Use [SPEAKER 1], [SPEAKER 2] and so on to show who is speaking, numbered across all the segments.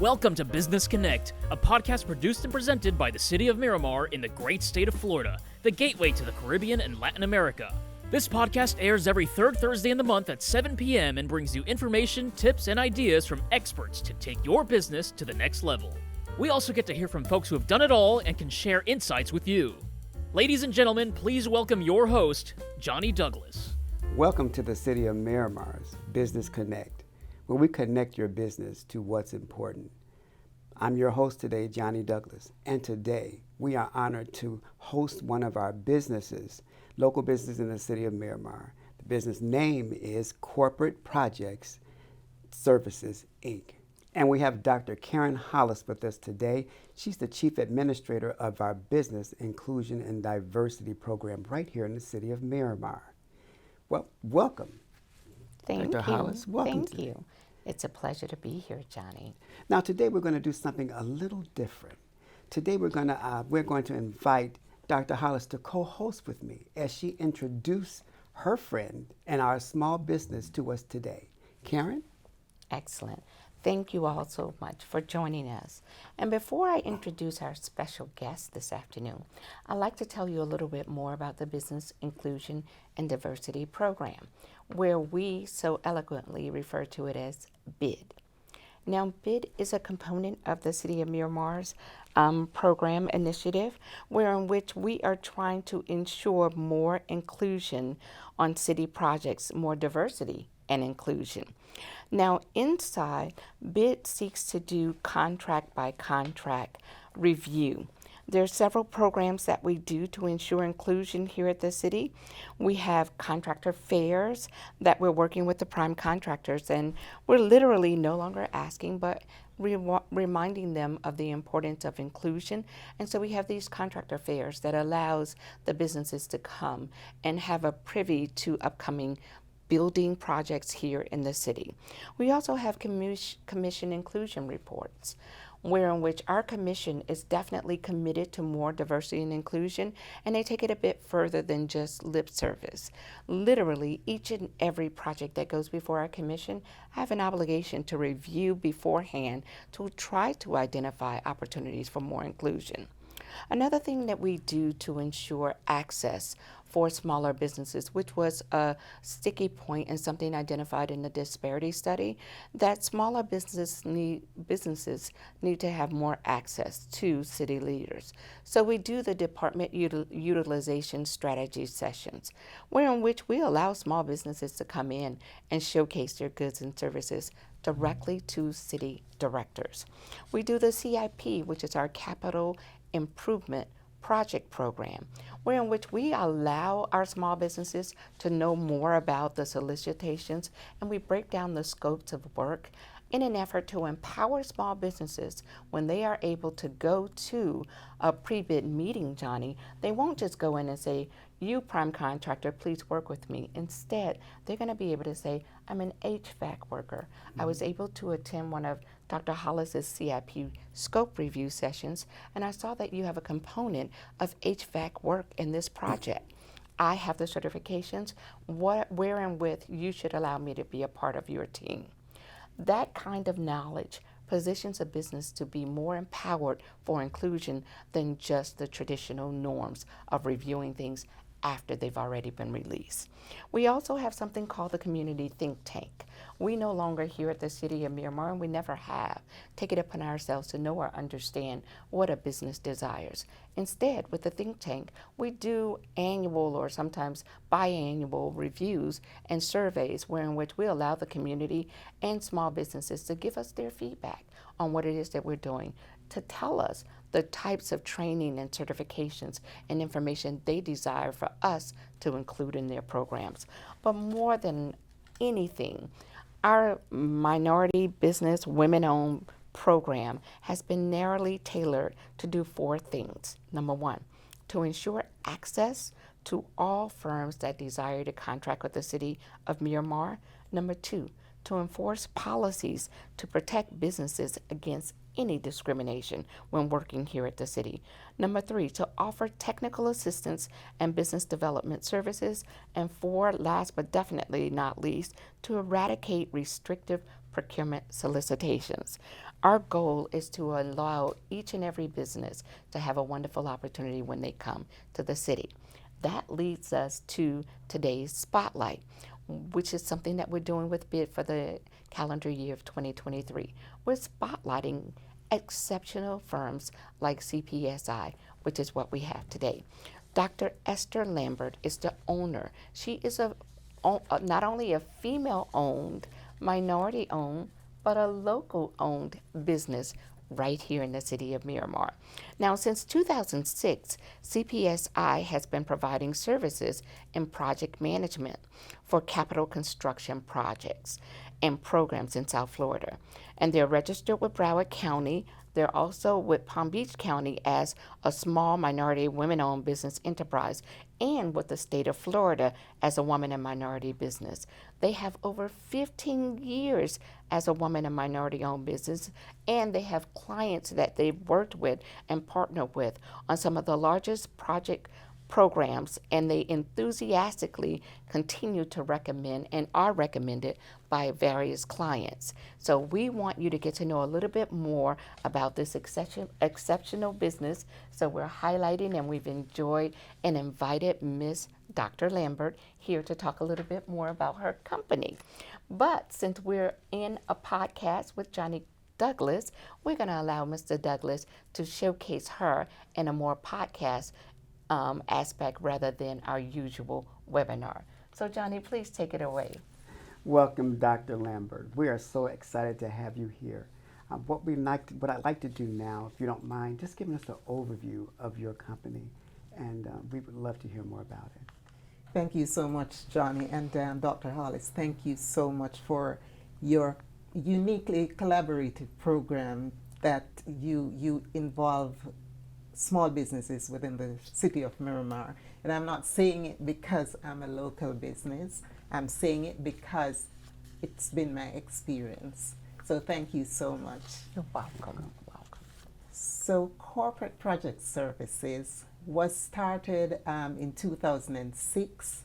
[SPEAKER 1] Welcome to Business Connect, a podcast produced and presented by the City of Miramar in the great state of Florida, the gateway to the Caribbean and Latin America. This podcast airs every third Thursday in the month at 7 p.m. and brings you information, tips, and ideas from experts to take your business to the next level. We also get to hear from folks who have done it all and can share insights with you. Ladies and gentlemen, please welcome your host, Johnny Douglas.
[SPEAKER 2] Welcome to the City of Miramar's Business Connect, where we connect your business to what's important. I'm your host today, Johnny Douglas, and today we are honored to host one of our businesses, local business in the City of Miramar. The business name is Corporate Projects Services, Inc. And we have Dr. Karen Hollis with us today. She's the Chief Administrator of our Business Inclusion and Diversity Program right here in the City of Miramar. Well, welcome.
[SPEAKER 3] Thank
[SPEAKER 2] Dr.
[SPEAKER 3] you.
[SPEAKER 2] Hollis, welcome.
[SPEAKER 3] Thank you. It's a pleasure to be here, Johnny.
[SPEAKER 2] Now, today we're going to do something a little different. Today we're going to invite Dr. Hollis to co-host with me as she introduces her friend and our small business to us today. Karen?
[SPEAKER 3] Excellent. Thank you all so much for joining us. And before I introduce our special guest this afternoon, I'd like to tell you a little bit more about the Business Inclusion and Diversity Program, where we so eloquently refer to it as BID. Now, BID is a component of the City of Miramar's program initiative, in which we are trying to ensure more inclusion on city projects, more diversity and inclusion. Now, inside, BID seeks to do contract by contract review. There are several programs that we do to ensure inclusion here at the city. We have contractor fairs that we're working with the prime contractors, and we're literally no longer asking, but reminding them of the importance of inclusion. And so we have these contractor fairs that allows the businesses to come and have a privy to upcoming building projects here in the city. We also have commission inclusion reports, in which our commission is definitely committed to more diversity and inclusion, and they take it a bit further than just lip service. Literally, each and every project that goes before our commission have an obligation to review beforehand to try to identify opportunities for more inclusion. Another thing that we do to ensure access for smaller businesses, which was a sticky point and something identified in the disparity study, that smaller businesses need to have more access to city leaders. So we do the department utilization strategy sessions, in which we allow small businesses to come in and showcase their goods and services directly to city directors. We do the CIP, which is our capital improvement project program, in which we allow our small businesses to know more about the solicitations, and we break down the scopes of work in an effort to empower small businesses. When they are able to go to a pre-bid meeting, Johnny, they won't just go in and say, "You prime contractor, please work with me." Instead, they're going to be able to say, "I'm an HVAC worker. I was able to attend one of Dr. Hollis's CIP scope review sessions, and I saw that you have a component of HVAC work in this project. I have the certifications, where and with you should allow me to be a part of your team." That kind of knowledge positions a business to be more empowered for inclusion than just the traditional norms of reviewing things after they've already been released. We also have something called the Community Think Tank. We no longer here at the City of Miramar, and we never have, take it upon ourselves to know or understand what a business desires. Instead, with the think tank, we do annual or sometimes biannual reviews and surveys, in which we allow the community and small businesses to give us their feedback on what it is that we're doing, to tell us the types of training and certifications and information they desire for us to include in their programs. But more than anything, our minority business, women-owned program has been narrowly tailored to do four things. Number one, to ensure access to all firms that desire to contract with the City of Miramar. Number two, to enforce policies to protect businesses against any discrimination when working here at the city. Number 3, to offer technical assistance and business development services. And 4, last but definitely not least, to eradicate restrictive procurement solicitations. Our goal is to allow each and every business to have a wonderful opportunity when they come to the city. That leads us to today's spotlight, which is something that we're doing with BID for the calendar year of 2023. We're spotlighting exceptional firms like CPSI, which is what we have today. Dr. Esther Lambert is the owner. She is not only a female-owned, minority-owned, but a local-owned business right here in the city of Miramar. Now, since 2006, CPSI has been providing services in project management for capital construction projects and programs in South Florida. And they're registered with Broward County. They're also with Palm Beach County as a small minority women-owned business enterprise, and with the state of Florida as a woman and minority business. They have over 15 years as a woman and minority-owned business, and they have clients that they've worked with and partnered with on some of the largest project programs, and they enthusiastically continue to recommend and are recommended by various clients. So we want you to get to know a little bit more about this exceptional business. So we're highlighting, and we've enjoyed and invited Miss Dr. Lambert here to talk a little bit more about her company. But since we're in a podcast with Johnny Douglas, we're going to allow Mr. Douglas to showcase her in a more podcast aspect rather than our usual webinar. So Johnny, please take it away.
[SPEAKER 2] Welcome, Dr. Lambert. We are so excited to have you here. What I'd like to do now, if you don't mind, just giving us an overview of your company, and we would love to hear more about it.
[SPEAKER 4] Thank you so much, Johnny, and Dr. Hollis. Thank you so much for your uniquely collaborative program that you involve small businesses within the city of Miramar. And I'm not saying it because I'm a local business. I'm saying it because it's been my experience. So thank you so much.
[SPEAKER 3] You're welcome.
[SPEAKER 4] So Corporate Project Services was started in 2006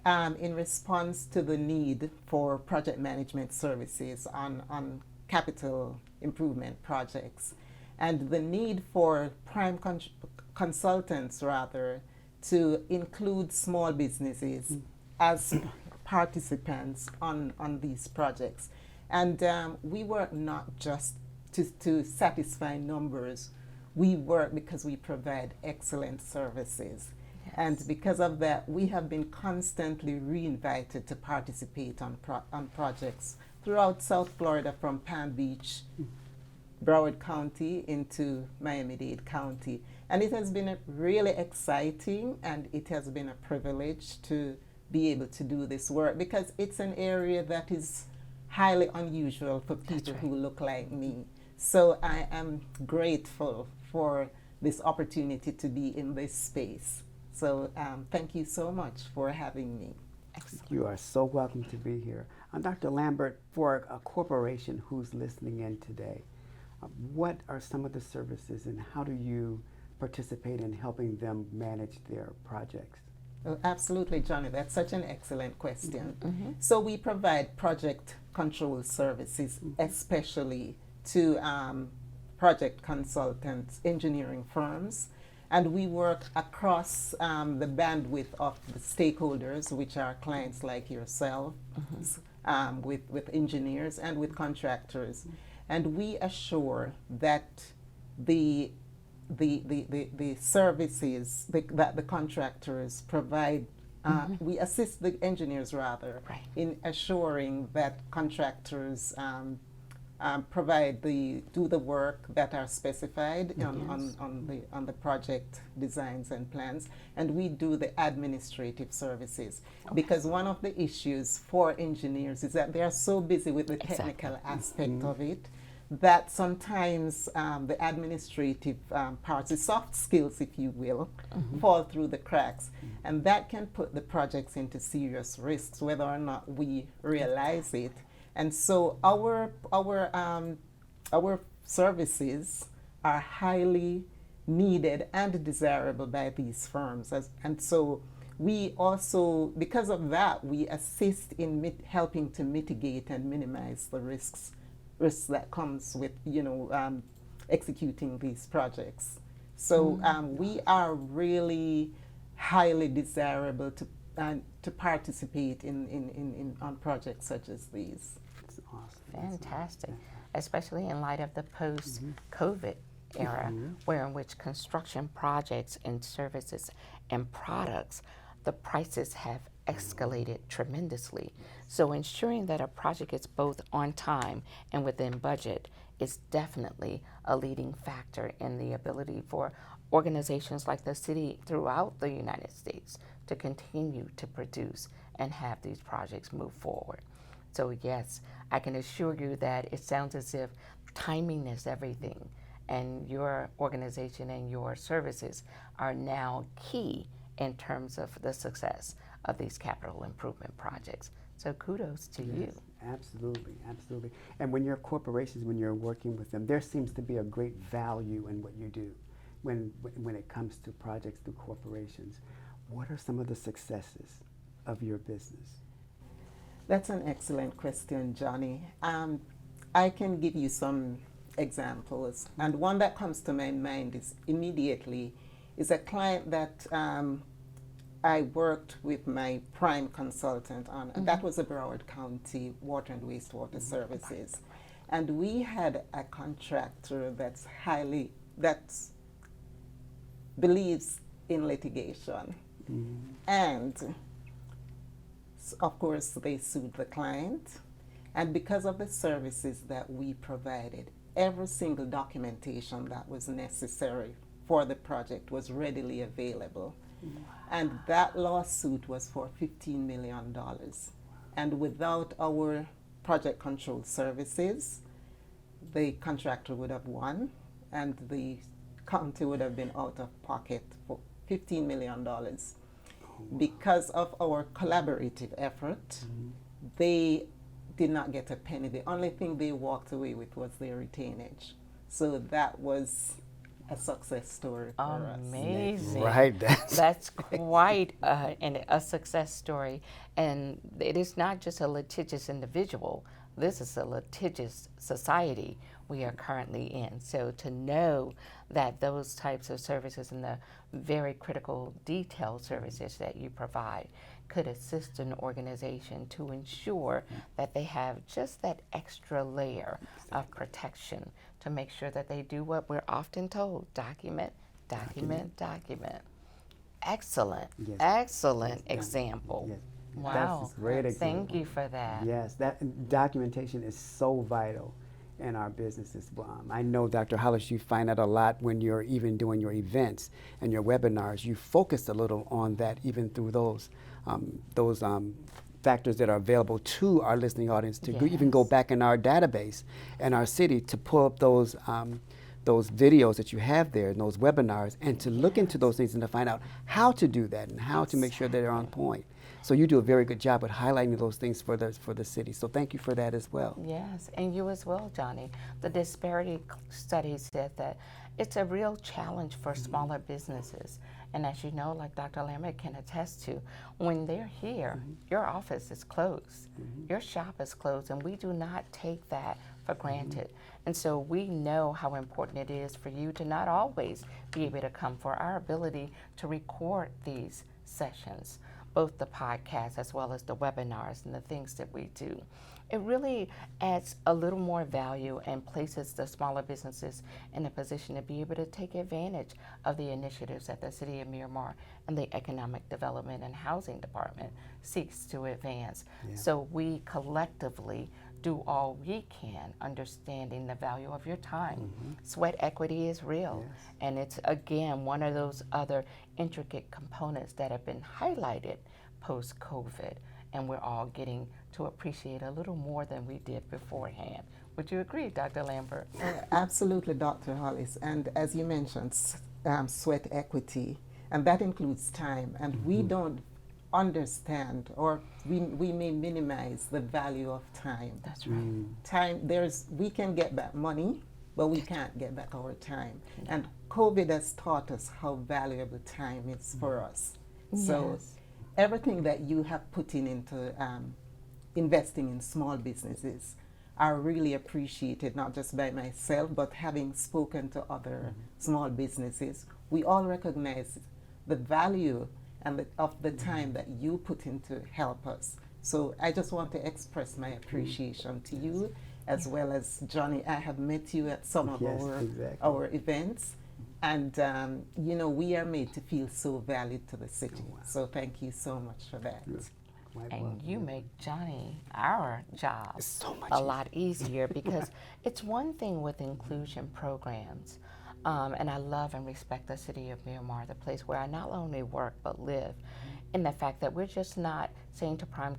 [SPEAKER 4] in response to the need for project management services on capital improvement projects, and the need for prime consultants rather to include small businesses as participants on these projects. And we work not just to satisfy numbers, we work because we provide excellent services. Yes. And because of that, we have been constantly reinvited to participate on projects throughout South Florida, from Palm Beach, Broward County into Miami-Dade County. And it has been really exciting, and it has been a privilege to be able to do this work, because it's an area that is highly unusual for people who look like me. So I am grateful for this opportunity to be in this space. So thank you so much for having me.
[SPEAKER 3] Excellent.
[SPEAKER 2] You are so welcome to be here. Dr. Lambert, for a corporation who's listening in today, what are some of the services and how do you participate in helping them manage their projects?
[SPEAKER 4] Oh, absolutely, Johnny. That's such an excellent question.
[SPEAKER 3] Mm-hmm.
[SPEAKER 4] So we provide project control services, especially to project consultants, engineering firms, and we work across the bandwidth of the stakeholders, which are clients like yourself, with engineers and with contractors. And we assure that the services that the contractors provide, we assist the engineers rather in assuring that contractors do the work that are specified on the project designs and plans, and we do the administrative services. Because one of the issues for engineers is that they are so busy with the technical aspect of it that sometimes the administrative parts, the soft skills, if you will, fall through the cracks. And that can put the projects into serious risks, whether or not we realize it. And so our services are highly needed and desirable by these firms. And so we also, because of that, we assist in helping to mitigate and minimize the risks that comes with, executing these projects. So we are really highly desirable to participate on projects such as these.
[SPEAKER 2] That's awesome.
[SPEAKER 3] Fantastic, especially in light of the post-COVID era, where in which construction projects and services and products, the prices have escalated tremendously. So ensuring that a project is both on time and within budget is definitely a leading factor in the ability for organizations like the city throughout the United States to continue to produce and have these projects move forward. So yes, I can assure you that it sounds as if timing is everything, and your organization and your services are now key in terms of the success of these capital improvement projects. So kudos to you.
[SPEAKER 2] Absolutely, absolutely. And when you're corporations, when you're working with them, there seems to be a great value in what you do when it comes to projects through corporations. What are some of the successes of your business?
[SPEAKER 4] That's an excellent question, Johnny. I can give you some examples, and one that comes to my mind is a client that I worked with my prime consultant on, and that was the Broward County Water and Wastewater Services. And we had a contractor that believes in litigation. And of course, they sued the client. And because of the services that we provided, every single documentation that was necessary for the project was readily available. And that lawsuit was for $15 million. And without our project control services, the contractor would have won, and the county would have been out of pocket for $15 million. Because of our collaborative effort, they did not get a penny. The only thing they walked away with was their retainage. So that was a success story for us.
[SPEAKER 3] Amazing.
[SPEAKER 2] Right.
[SPEAKER 3] That's quite a success story. And it is not just a litigious individual. This is a litigious society we are currently in. So to know that those types of services and the very critical detailed services that you provide could assist an organization to ensure that they have just that extra layer of protection to make sure that they do what we're often told: document, document, document. Excellent, excellent example.
[SPEAKER 2] Yes.
[SPEAKER 3] Wow,
[SPEAKER 2] That's a great example.
[SPEAKER 3] Thank you for that.
[SPEAKER 2] Yes, that documentation is so vital in our businesses. I know, Dr. Hollis, you find out a lot when you're even doing your events and your webinars. You focus a little on that, even through those factors that are available to our listening audience to even go back in our database and our city to pull up those videos that you have there and those webinars, and to look into those things and to find out how to do that and how to make sure that they're on point. So you do a very good job at highlighting those things for the city. So thank you for that as well.
[SPEAKER 3] Yes, and you as well, Johnny. The disparity study said that it's a real challenge for smaller businesses. And as you know, like Dr. Lambert can attest to, when they're here, your office is closed, your shop is closed, and we do not take that for granted. And so we know how important it is for you to not always be able to come, for our ability to record these sessions, both the podcast as well as the webinars and the things that we do. It really adds a little more value and places the smaller businesses in a position to be able to take advantage of the initiatives that the City of Miramar and the Economic Development and Housing Department seeks to advance. So we collectively do all we can, understanding the value of your time. Sweat equity is real, and it's again one of those other intricate components that have been highlighted post-COVID, and we're all getting to appreciate a little more than we did beforehand. Would you agree, Dr. Lambert?
[SPEAKER 4] Absolutely, Dr. Hollis. And as you mentioned, sweat equity, and that includes time. And we don't understand, or we may minimize the value of time.
[SPEAKER 3] That's right.
[SPEAKER 4] Time, we can get back money, but we can't get back our time. And COVID has taught us how valuable time is for us. So
[SPEAKER 3] Yes.
[SPEAKER 4] everything that you have put into investing in small businesses are really appreciated, not just by myself, but having spoken to other small businesses, we all recognize the value and of the time that you put in to help us. So I just want to express my appreciation to you, as well as Johnny. I have met you at some of our events, and you know, we are made to feel so valued to the city. So thank you so much for that.
[SPEAKER 3] And you make Johnny, our job,
[SPEAKER 2] so much
[SPEAKER 3] a lot easier because it's one thing with inclusion programs, and I love and respect the City of Miramar, the place where I not only work but live, in the fact that we're just not saying to prime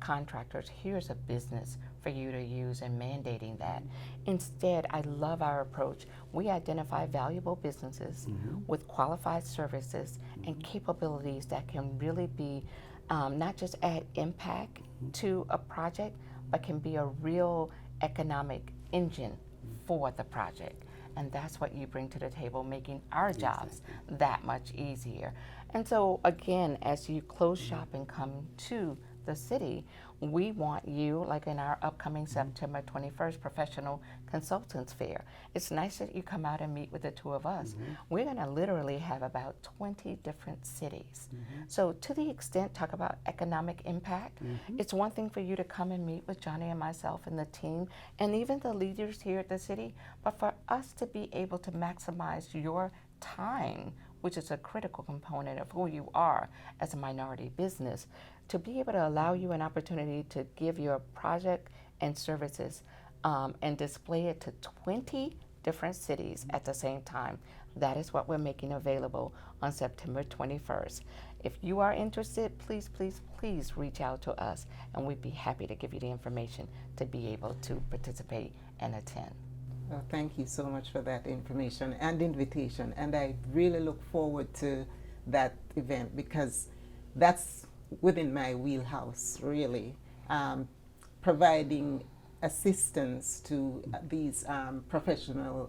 [SPEAKER 3] contractors, here's a business for you to use and mandating that. Instead, I love our approach. We identify valuable businesses with qualified services and capabilities that can really be not just add impact to a project, but can be a real economic engine for the project. And that's what you bring to the table, making our jobs that much easier. And so again, as you close shop and come to the city, we want you, like in our upcoming September 21st Professional Consultants Fair. It's nice that you come out and meet with the two of us. We're going to literally have about 20 different cities. So to the extent, talk about economic impact, it's one thing for you to come and meet with Johnny and myself and the team and even the leaders here at the city, but for us to be able to maximize your time, which is a critical component of who you are as a minority business, to be able to allow you an opportunity to give your project and services and display it to 20 different cities at the same time. That is what we're making available on September 21st. If you are interested, please, please, please reach out to us, and we'd be happy to give you the information to be able to participate and attend.
[SPEAKER 4] Well, thank you so much for that information and invitation. And I really look forward to that event because that's within my wheelhouse, really. Providing assistance to these professional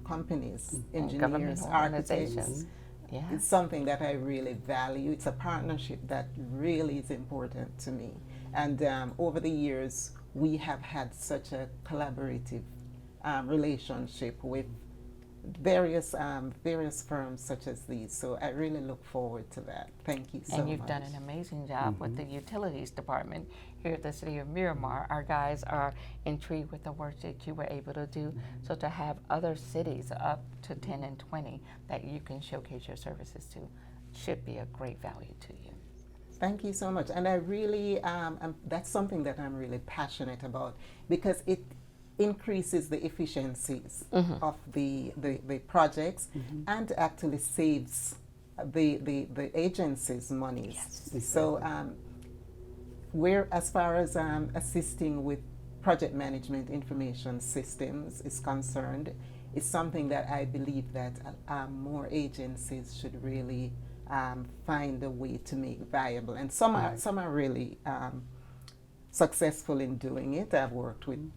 [SPEAKER 4] companies, engineers, architects.
[SPEAKER 3] Yeah.
[SPEAKER 4] It's something that I really value. It's a partnership that really is important to me. And over the years, we have had such a collaborative relationship with various firms such as these. So I really look forward to that. Thank you so much.
[SPEAKER 3] And you've done an amazing job with the utilities department here at the City of Miramar. Our guys are intrigued with the work that you were able to do. So to have other cities up to 10 and 20 that you can showcase your services to should be a great value to you.
[SPEAKER 4] Thank you so much. And I really, that's something that I'm really passionate about because it increases the efficiencies of the projects and actually saves the agencies money.
[SPEAKER 3] Yes.
[SPEAKER 4] So we're, as far as assisting with project management information systems is concerned, it's something that I believe that more agencies should really find a way to make viable. And some are really successful in doing it. I've worked with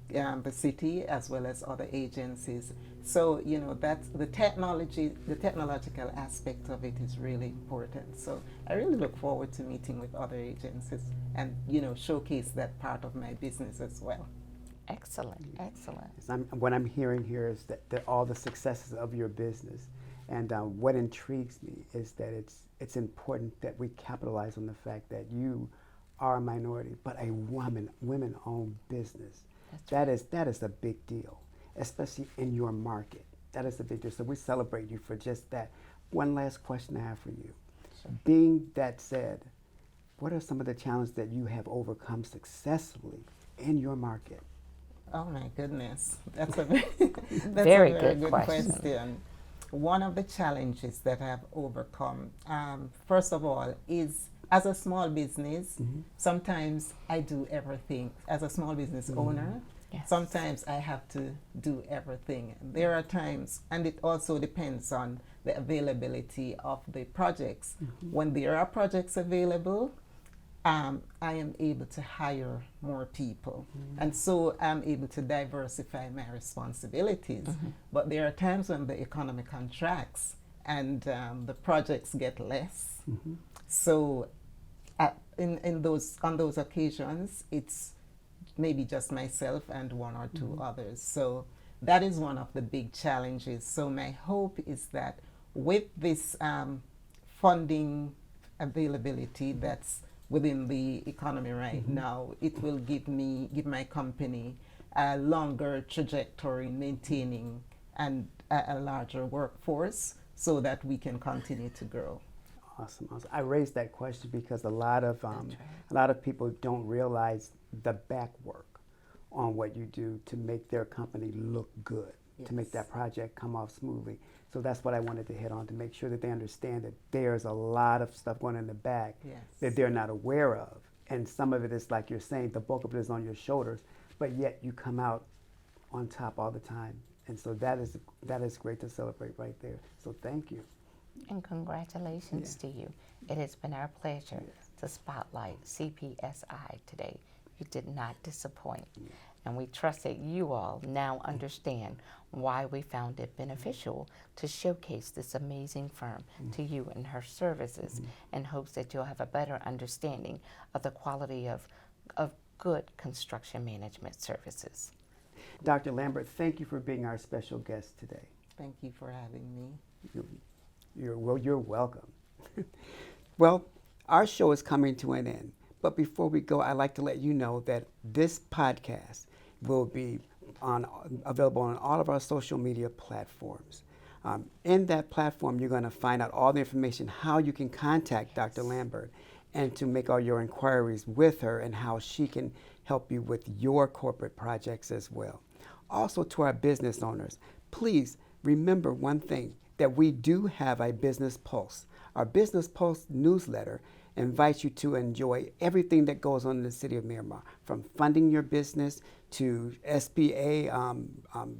[SPEAKER 4] the city as well as other agencies. So, you know, that's the technological aspect of it is really important. So I really look forward to meeting with other agencies and, you know, showcase that part of my business as well.
[SPEAKER 3] Excellent, excellent.
[SPEAKER 2] What I'm hearing here is that all the successes of your business, and what intrigues me is that it's important that we capitalize on the fact that you are a minority, but a women-owned business. That is a big deal, especially in your market. That is a big deal. So we celebrate you for just that. One last question I have for you. Sure. Being that said, what are some of the challenges that you have overcome successfully in your market?
[SPEAKER 4] Oh my goodness, that's a
[SPEAKER 3] very
[SPEAKER 4] good
[SPEAKER 3] good
[SPEAKER 4] question. One of the challenges that I've overcome, first of all, is as a small business, sometimes I do everything. As a small business owner,
[SPEAKER 3] Yes.
[SPEAKER 4] Sometimes I have to do everything. There are times, and it also depends on the availability of the projects. When there are projects available, I am able to hire more people. And so I'm able to diversify my responsibilities. But there are times when the economy contracts and the projects get less. So on those occasions, it's maybe just myself and one or two others. So that is one of the big challenges. So my hope is that with this funding availability that's within the economy right now, it will give my company a longer trajectory in maintaining and a larger workforce so that we can continue to grow.
[SPEAKER 2] Awesome. I raised that question because a lot of people don't realize the back work on what you do to make their company look good, to make that project come off smoothly. So that's what I wanted to hit on, to make sure that they understand that there's a lot of stuff going in the back that they're not aware of. And some of it is, like you're saying, the bulk of it is on your shoulders, but yet you come out on top all the time. And so that is great to celebrate right there. So thank you.
[SPEAKER 3] And congratulations to you. It has been our pleasure to spotlight CPSI today. You did not disappoint. And we trust that you all now understand why we found it beneficial to showcase this amazing firm to you and her services, in hopes that you'll have a better understanding of the quality of good construction management services.
[SPEAKER 2] Dr. Lambert, thank you for being our special guest today.
[SPEAKER 4] Thank you for having me.
[SPEAKER 2] You're welcome. Well, our show is coming to an end. But before we go, I'd like to let you know that this podcast will be available on all of our social media platforms. In that platform, you're going to find out all the information, how you can contact Dr. Lambert and to make all your inquiries with her and how she can help you with your corporate projects as well. Also, to our business owners, please remember one thing, that we do have a Business Pulse. Our Business Pulse newsletter invites you to enjoy everything that goes on in the City of Miramar, from funding your business to SBA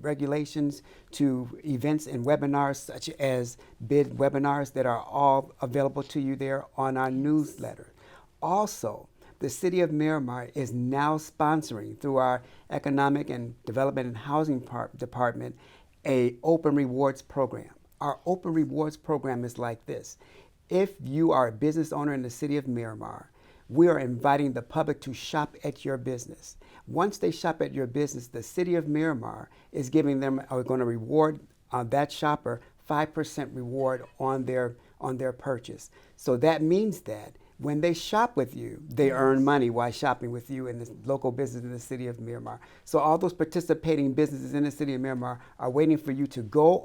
[SPEAKER 2] regulations to events and webinars such as bid webinars that are all available to you there on our newsletter. Also, the City of Miramar is now sponsoring, through our Economic and Development and Housing Department, a Open Rewards program. Our Open Rewards program is like this. If you are a business owner in the City of Miramar, we are inviting the public to shop at your business. Once they shop at your business, the City of Miramar is going to reward that shopper 5% reward on their purchase. So that means that when they shop with you, they earn money while shopping with you in the local business in the City of Miramar. So all those participating businesses in the City of Miramar are waiting for you to go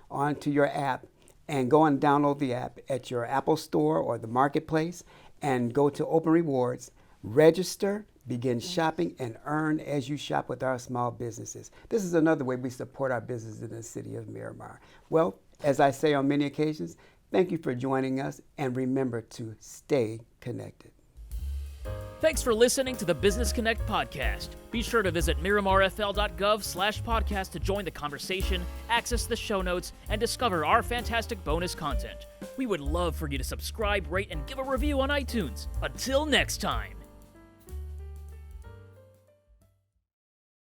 [SPEAKER 2] onto your app and go and download the app at your Apple Store or the Marketplace and go to Open Rewards, register, begin shopping, and earn as you shop with our small businesses. This is another way we support our businesses in the City of Miramar. Well, as I say on many occasions, thank you for joining us, and remember to stay connected.
[SPEAKER 1] Thanks for listening to the Business Connect podcast. Be sure to visit MiramarFL.gov/podcast to join the conversation, access the show notes, and discover our fantastic bonus content. We would love for you to subscribe, rate, and give a review on iTunes. Until next time.